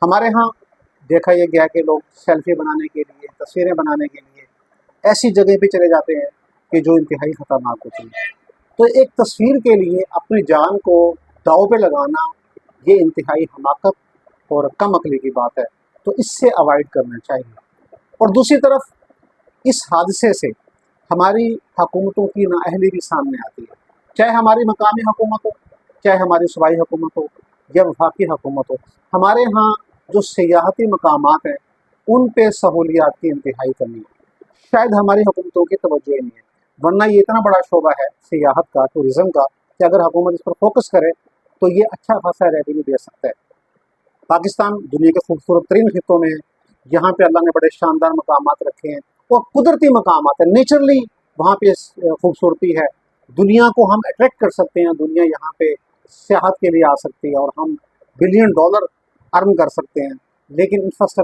ہمارے ہاں دیکھا یہ گیا کہ لوگ سیلفی بنانے کے لیے، تصویریں بنانے کے لیے ایسی جگہ پہ چلے جاتے ہیں کہ جو انتہائی خطرناک ہوتی ہے۔ تو ایک تصویر کے لیے اپنی جان کو داؤ پہ لگانا یہ انتہائی حماقت اور کم عقلی کی بات ہے، تو اس سے اوائڈ کرنا چاہیے۔ اور دوسری طرف اس حادثے سے ہماری حکومتوں کی نااہلی بھی سامنے آتی ہے، چاہے ہماری مقامی حکومت ہو، چاہے ہماری صوبائی حکومت ہو یا وفاقی حکومت ہو۔ ہمارے ہاں جو سیاحتی مقامات ہیں ان پہ سہولیات کی انتہائی کمی ہے، شاید ہماری حکومتوں کی توجہ ہی نہیں ہے، ورنہ یہ اتنا بڑا شعبہ ہے سیاحت کا، ٹورزم کا، کہ اگر حکومت اس پر فوکس کرے تو یہ اچھا خاصا ریونیو دے سکتا ہے۔ پاکستان دنیا کے خوبصورت ترین خطوں میں ہے، یہاں پہ اللہ نے بڑے شاندار مقامات رکھے ہیں، وہ قدرتی مقامات ہیں، نیچرلی وہاں پہ خوبصورتی ہے، دنیا کو ہم اٹریکٹ کر سکتے ہیں، دنیا یہاں پہ سیاحت کے لیے آ سکتی ہے اور ہم $بلین ارن کر سکتے ہیں، لیکن انفراسٹرکچر